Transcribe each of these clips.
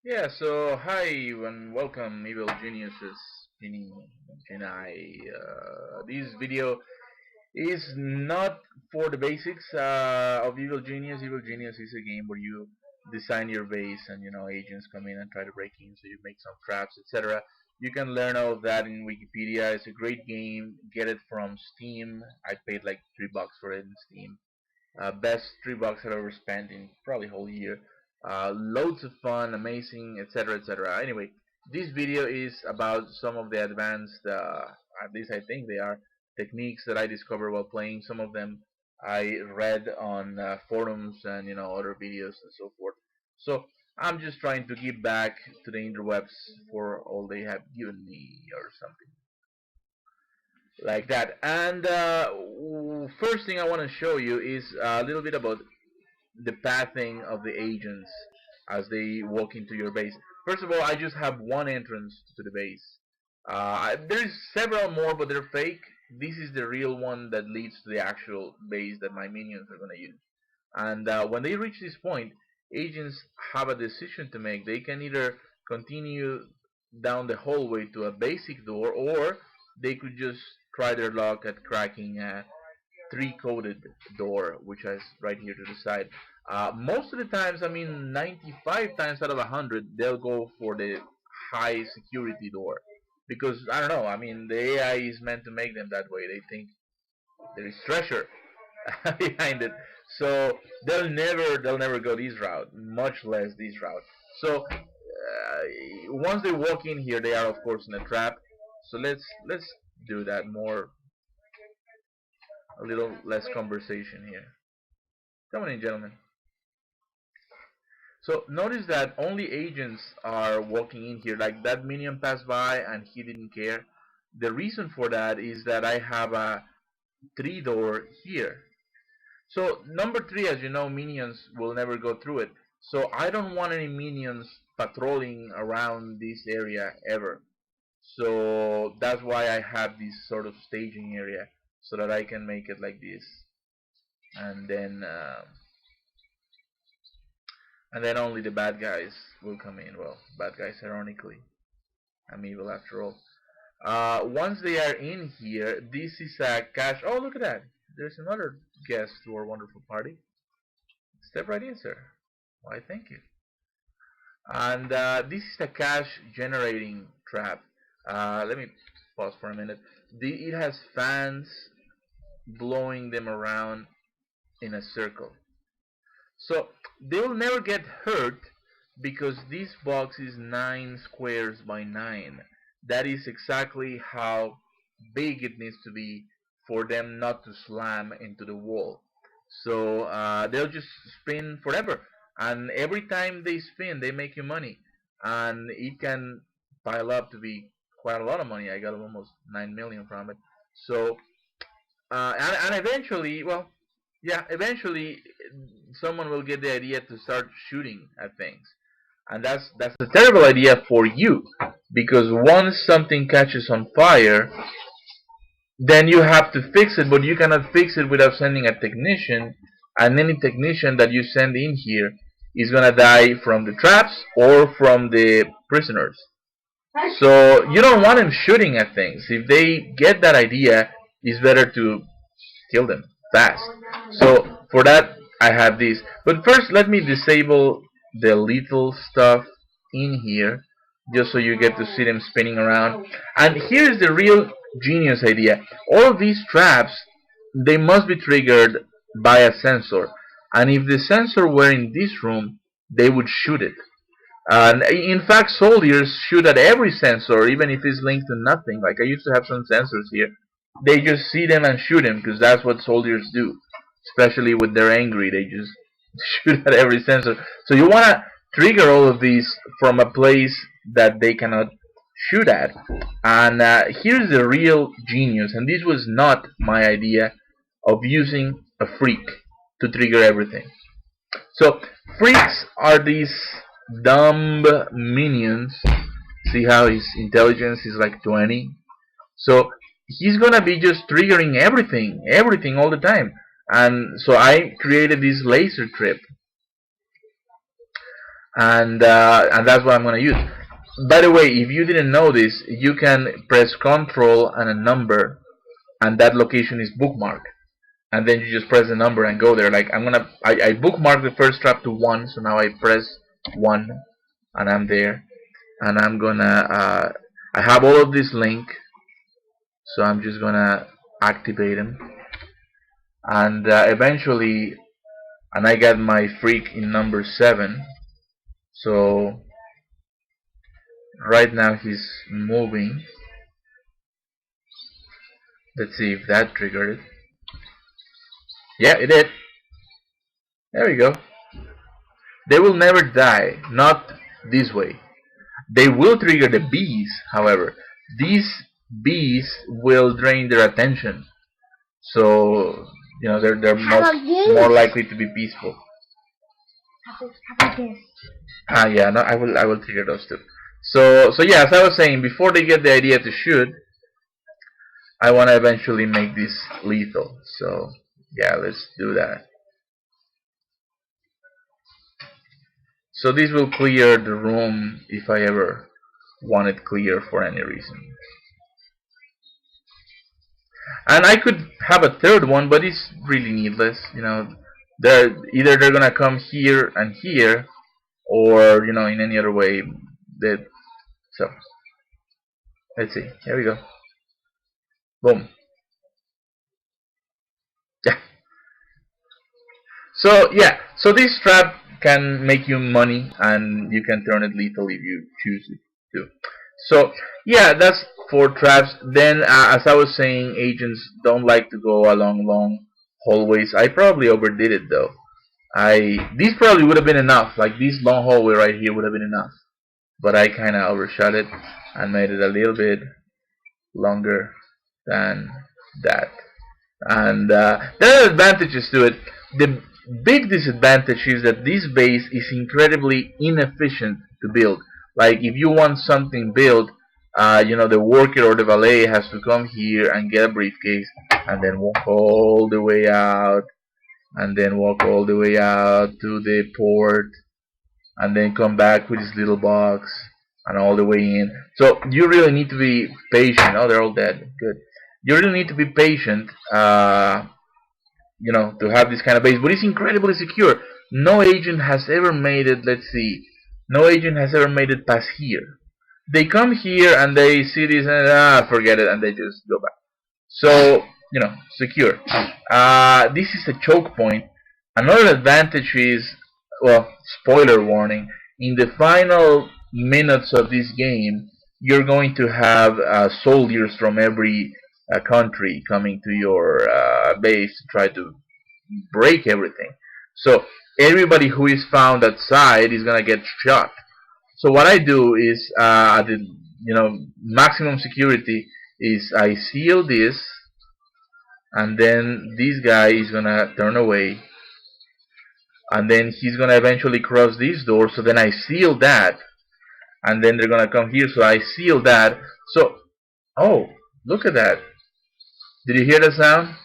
Yeah, so hi and welcome, Evil Geniuses, Genie, Genie. This video is not for the basics of Evil Genius. Evil Genius is a game where you design your base and agents come in and try to break in, so you make some traps, etc. You can learn all of that in Wikipedia. It's a great game. Get it from Steam. I paid like $3 for it in Steam. Best $3 I've ever spent in probably a whole year. Loads of fun, amazing, etc., etc. Anyway, this video is about some of the advanced, at least I think they are, techniques that I discovered while playing. Some of them I read on forums and other videos and so forth. So I'm just trying to give back to the interwebs for all they have given me or something like that. And first thing I want to show you is a little bit about the pathing of the agents as they walk into your base. First of all, I just have one entrance to the base. There's several more, but they're fake. This is the real one that leads to the actual base that my minions are going to use. And when they reach this point, agents have a decision to make. They can either continue down the hallway to a basic door, or they could just try their luck at cracking a three-coded door, which is right here to the side. Most of the times, I mean 95 times out of 100, they'll go for the high security door. Because, I don't know, I mean, the AI is meant to make them that way. They think there is treasure behind it. So they'll never go this route, much less this route. So once they walk in here, they are of course in a trap. So let's do that more, a little less conversation here. Come on in, gentlemen. So notice that only agents are walking in here. Like that minion passed by and he didn't care. The reason for that is that I have a three door here. So number three, as you know, minions will never go through it. So I don't want any minions patrolling around this area ever. So that's why I have this sort of staging area so that I can make it like this. And then only the bad guys will come in. Well, bad guys, ironically. I'm evil after all. Once they are in here, this is a cache. Oh, look at that. There's another guest to our wonderful party. Step right in, sir. Why, thank you. And this is a cache generating trap. Let me pause for a minute. It has fans blowing them around in a circle. So they will never get hurt because this box is 9 squares by 9. That is exactly how big it needs to be for them not to slam into the wall. So they'll just spin forever. And every time they spin, they make you money. And it can pile up to be quite a lot of money. I got almost 9 million from it. So and eventually, well, yeah, eventually someone will get the idea to start shooting at things, and that's a terrible idea for you, because once something catches on fire, then you have to fix it, but you cannot fix it without sending a technician, and any technician that you send in here is gonna die from the traps or from the prisoners. So you don't want them shooting at things. If they get that idea, it's better to kill them fast. So for that, I have this. But first, let me disable the lethal stuff in here, just so you get to see them spinning around. And here's the real genius idea. All of these traps, they must be triggered by a sensor. And if the sensor were in this room, they would shoot it. And in fact, soldiers shoot at every sensor, even if it's linked to nothing. Like I used to have some sensors here. They just see them and shoot them because that's what soldiers do. Especially when they're angry, they just shoot at every sensor. So you want to trigger all of these from a place that they cannot shoot at. And here's the real genius. And this was not my idea of using a freak to trigger everything. So freaks are these dumb minions. See how his intelligence is like 20? So he's gonna be just triggering everything all the time. And so I created this laser trip. and that's what I'm gonna use. By the way, if you didn't know this, you can press Control and a number, and that location is bookmarked. And then you just press the number and go there. Like I bookmarked the first trap to 1, so now I press 1, and I'm there. And I'm gonna, I have all of this link, so I'm just gonna activate them. And eventually, and I got my freak in number 7. So right now he's moving. Let's see if that triggered it. Yeah, it did. There we go. They will never die. Not this way. They will trigger the bees, however. These bees will drain their attention. So, you know, they're more likely to be peaceful. How about this? Yeah, no, I will trigger those too. So yeah, as I was saying, before they get the idea to shoot, I want to eventually make this lethal. So yeah, let's do that. So this will clear the room if I ever want it clear for any reason. And I could have a third one, but it's really needless. You know, either they're gonna come here and here, or you know, in any other way. So let's see. Here we go. Boom. Yeah. So this trap can make you money, and you can turn it lethal if you choose it to. So yeah, that's 4 traps. Then as I was saying, agents don't like to go along long hallways. I probably overdid it though. These probably would have been enough. Like this long hallway right here would have been enough, but I kind of overshot it and made it a little bit longer than that. And there are advantages to it. The big disadvantage is that this base is incredibly inefficient to build. Like if you want something built, you know, the worker or the valet has to come here and get a briefcase, and then walk all the way out, and then walk all the way out to the port, and then come back with his little box, and all the way in. So you really need to be patient. Oh, they're all dead. Good. You really need to be patient, you know, to have this kind of base. But it's incredibly secure. No agent has ever made it. Let's see. No agent has ever made it past here. They come here and they see this and forget it, and they just go back. So you know, secure. This is a choke point. Another advantage is, well, spoiler warning. In the final minutes of this game, you're going to have soldiers from every country coming to your base to try to break everything. So everybody who is found outside is gonna get shot. So what I do is, at the maximum security, is I seal this, and then this guy is gonna turn away, and then he's gonna eventually cross this door. So then I seal that, and then they're gonna come here. So I seal that. So, oh, look at that! Did you hear the sound?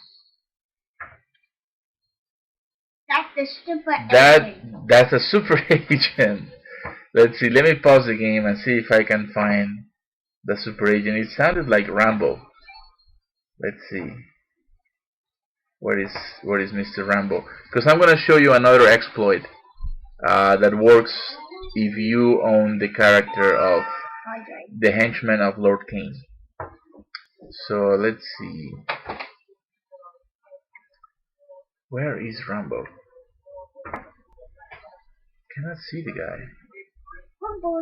That's the super agent. That's a super agent. Let's see. Let me pause the game and see if I can find the super agent. It sounded like Rambo. Let's see. Where is Mr. Rambo? Because I'm gonna show you another exploit that works if you own the character of the henchman of Lord Kane. So let's see. Where is Rambo? Cannot see the guy. Rambo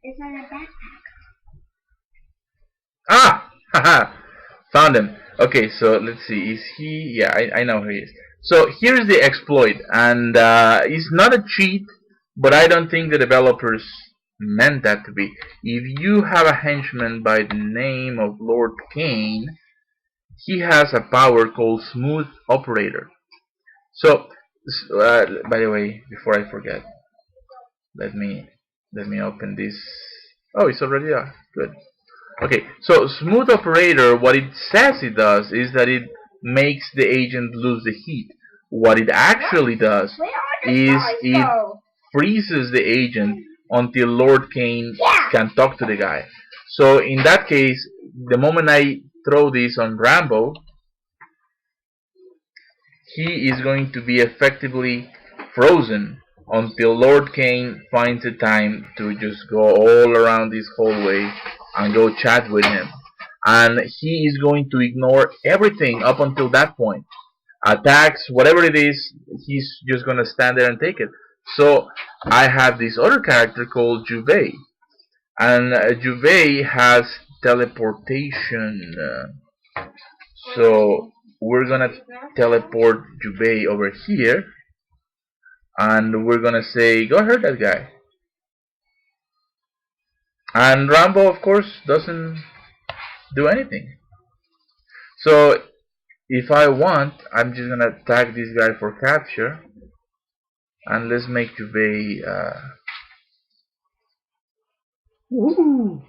is on a backpack. Ah! Haha! Found him. Okay, so let's see. Is he? Yeah, I know who he is. So here's the exploit, and it's not a cheat, but I don't think the developers meant that to be. If you have a henchman by the name of Lord Kane, he has a power called Smooth Operator. So, by the way, before I forget, let me open this. Oh, it's already there. Good. Okay, so Smooth Operator, what it says it does is that it makes the agent lose the heat. What it actually does is it freezes the agent until Lord Kane can talk to the guy. So in that case, the moment I throw this on Rambo, he is going to be effectively frozen until Lord Kane finds a time to just go all around this hallway and go chat with him. And he is going to ignore everything up until that point. Attacks, whatever it is, he's just going to stand there and take it. So I have this other character called Juve. And Juve has teleportation. So we're gonna teleport Juve over here, and we're gonna say, go ahead, that guy. And Rambo, of course, doesn't do anything. So if I want, I'm just gonna tag this guy for capture, and let's make Juve. Woohoo!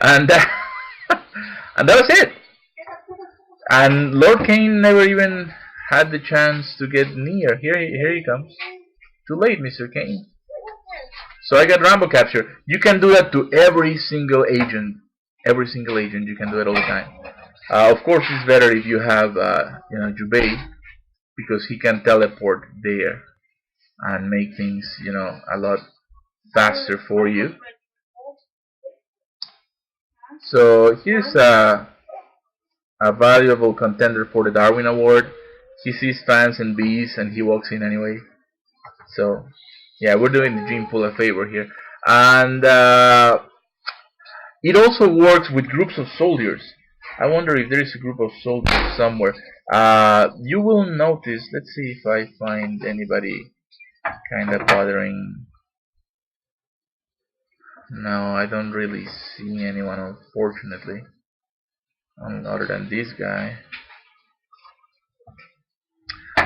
And that, and that was it. And Lord Kane never even had the chance to get near. Here he comes. Too late, Mr. Kane. So I got Rambo capture. You can do that to every single agent. Every single agent, you can do it all the time. Of course, it's better if you have, Jubei, because he can teleport there and make things, a lot faster for you. So here's a valuable contender for the Darwin Award. He sees fans and bees, and he walks in anyway. So yeah, we're doing the Gene Pool a favor here, and it also works with groups of soldiers. I wonder if there is a group of soldiers somewhere. You will notice. Let's see if I find anybody kind of bothering. No, I don't really see anyone, unfortunately, other than this guy.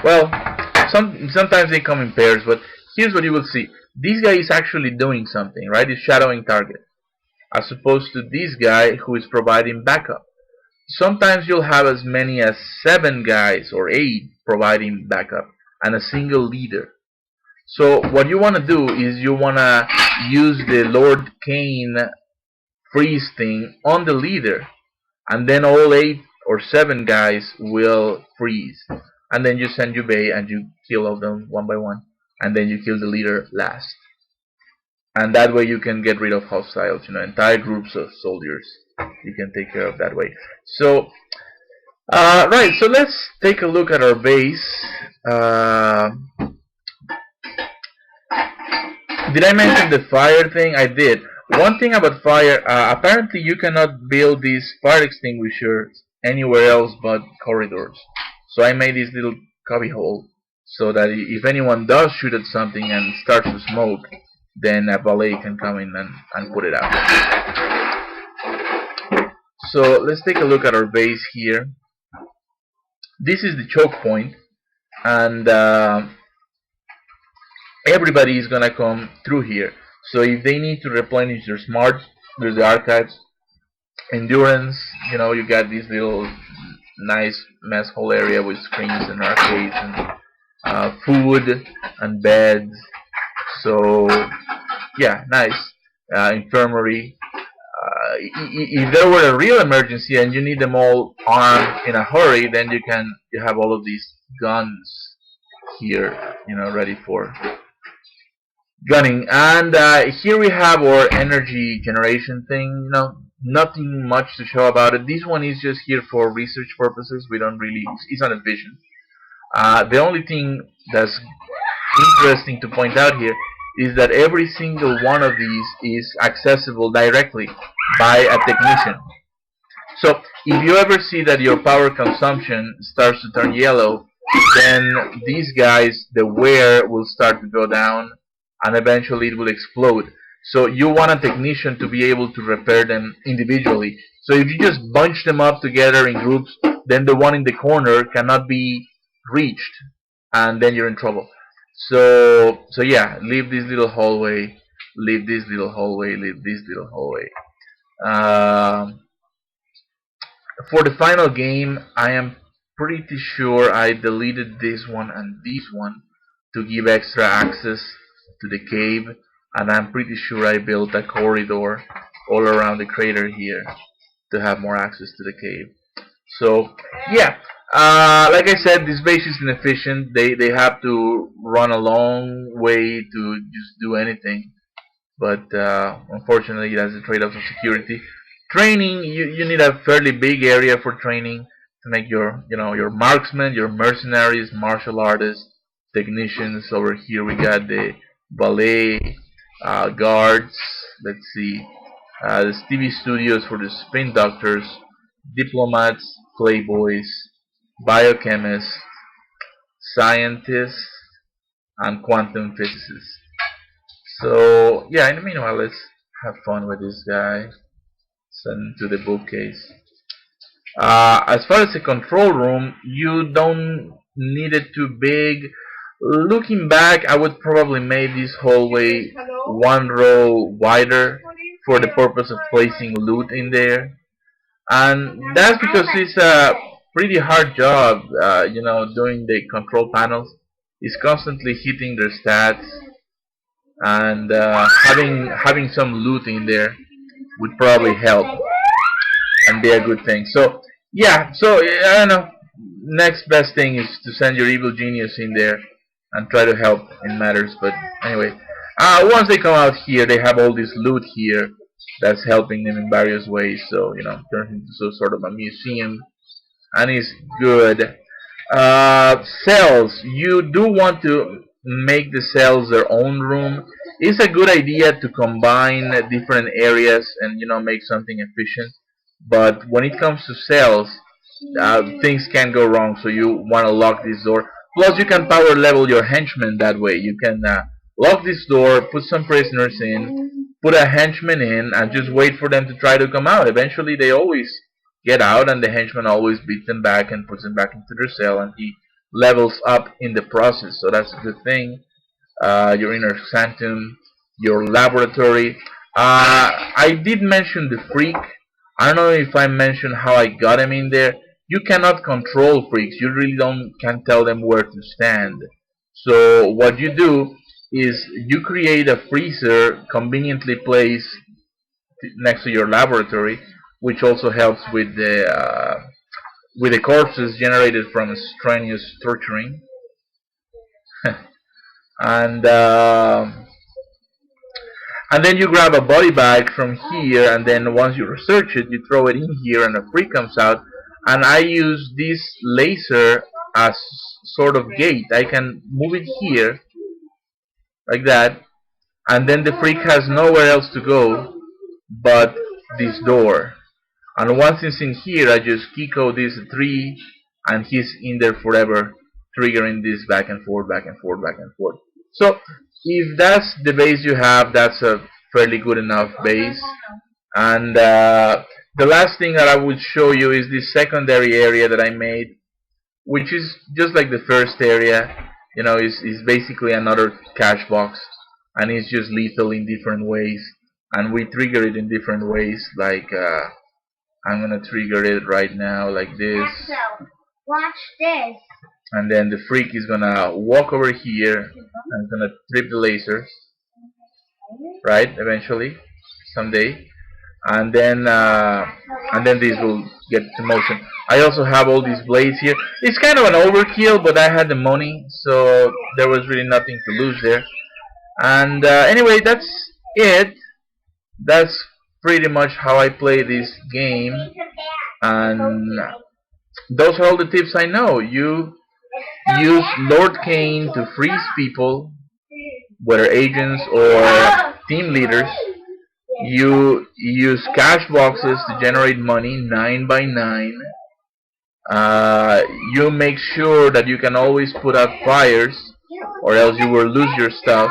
Well, sometimes they come in pairs, but here's what you will see. This guy is actually doing something, right? He's shadowing target, as opposed to this guy who is providing backup. Sometimes you'll have as many as 7 guys or 8 providing backup, and a single leader. So what you want to do is you want to use the Lord Kane freeze thing on the leader, and then all 8 or 7 guys will freeze, and then you send Jubei and you kill all of them one by one, and then you kill the leader last. And that way you can get rid of hostiles, entire groups of soldiers. You can take care of that way. So, right, so let's take a look at our base. Did I mention the fire thing? I did. One thing about fire, apparently you cannot build these fire extinguishers anywhere else but corridors. So I made this little cubbyhole so that if anyone does shoot at something and starts to smoke, then a valet can come in and put it out. So let's take a look at our base here. This is the choke point, and everybody is gonna come through here. So if they need to replenish their smarts, there's the archives, endurance. You got this little nice mess hall area with screens and arcades and food and beds. So yeah, nice. Infirmary. If there were a real emergency and you need them all armed in a hurry, then you have all of these guns here, ready for gunning. And here we have our energy generation thing. Nothing much to show about it. This one is just here for research purposes. We don't really, it's not a vision. The only thing that's interesting to point out here is that every single one of these is accessible directly by a technician. So if you ever see that your power consumption starts to turn yellow, then these guys, the wear will start to go down, and eventually it will explode. So you want a technician to be able to repair them individually. So if you just bunch them up together in groups, then the one in the corner cannot be reached, and then you're in trouble. So yeah, leave this little hallway, leave this little hallway, leave this little hallway. For the final game, I am pretty sure I deleted this one and this one. to give extra access to the cave, and I'm pretty sure I built a corridor all around the crater here to have more access to the cave. So yeah, like I said, this base is inefficient. They have to run a long way to just do anything, but unfortunately, it has the trade-offs of security. Training, you need a fairly big area for training to make your marksmen, your mercenaries, martial artists, technicians. Over here we got the ballet guards. Let's see, the TV studios for the spin doctors, diplomats, playboys, biochemists, scientists, and quantum physicists. So yeah, in the meanwhile, let's have fun with this guy. Send to the bookcase. As far as the control room, you don't need it too big. Looking back, I would probably make this hallway one row wider for the purpose of placing loot in there. And that's because it's a pretty hard job, doing the control panels. It's constantly hitting their stats, and having some loot in there would probably help and be a good thing. So yeah, so I don't know. Next best thing is to send your evil genius in there and try to help in matters. But anyway, once they come out here, they have all this loot here that's helping them in various ways. So turns into some sort of a museum, and it's good. Cells. You do want to make the cells their own room. It's a good idea to combine different areas and make something efficient. But when it comes to cells, things can go wrong. So you want to lock this door. Plus, you can power level your henchmen that way. You can lock this door, put some prisoners in, put a henchman in, and just wait for them to try to come out. Eventually, they always get out, and the henchman always beats them back and puts them back into their cell, and he levels up in the process. So that's a good thing. Your inner sanctum, your laboratory. I did mention the freak. I don't know if I mentioned how I got him in there. You cannot control freaks. You really can't tell them where to stand. So what you do is you create a freezer conveniently placed next to your laboratory, which also helps with the corpses generated from strenuous torturing. and and then you grab a body bag from here, and then once you research it, you throw it in here, and a freak comes out. And I use this laser as sort of gate. I can move it here like that, and then the freak has nowhere else to go but this door. And once it's in here, I just key code this 3, and he's in there forever, triggering this back and forth, back and forth, back and forth. So if that's the base you have, that's a fairly good enough base. And the last thing that I would show you is this secondary area that I made, which is just like the first area. Is basically another cache box, and it's just lethal in different ways. And we trigger it in different ways. Like I'm gonna trigger it right now, like this. Axel, watch this. And then the freak is gonna walk over here and it's gonna trip the lasers, right? Eventually, someday. And then these will get to motion. I also have all these blades here. It's kind of an overkill, but I had the money, so there was really nothing to lose there. And anyway, that's it. That's pretty much how I play this game. And those are all the tips I know. You use Lord Cain to freeze people, whether agents or team leaders. You use cash boxes to generate money 9 by 9. You make sure that you can always put out fires, or else you will lose your stuff.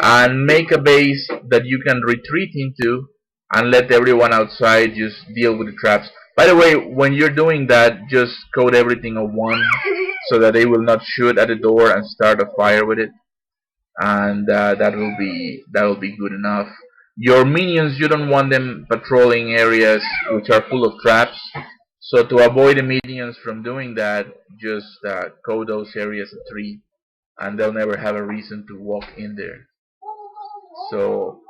And make a base that you can retreat into and let everyone outside just deal with the traps. By the way, when you're doing that, just code everything a 1 so that they will not shoot at the door and start a fire with it. And that will be good enough. Your minions, you don't want them patrolling areas which are full of traps. So to avoid the minions from doing that, just code those areas a 3. and they'll never have a reason to walk in there. So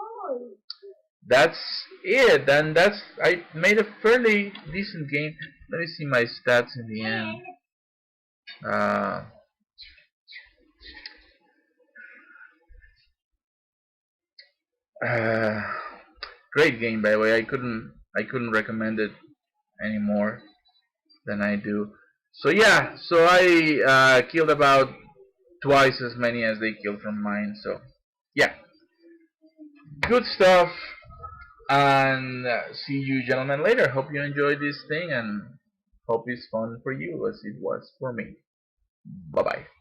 that's it, and I made a fairly decent game. Let me see my stats in the end. Uh, uh, Great game, by the way. I couldn't recommend it any more than I do. So yeah, so I killed about twice as many as they killed from mine. So yeah, good stuff. And see you gentlemen later. Hope you enjoyed this thing and hope it's fun for you as it was for me. Bye bye.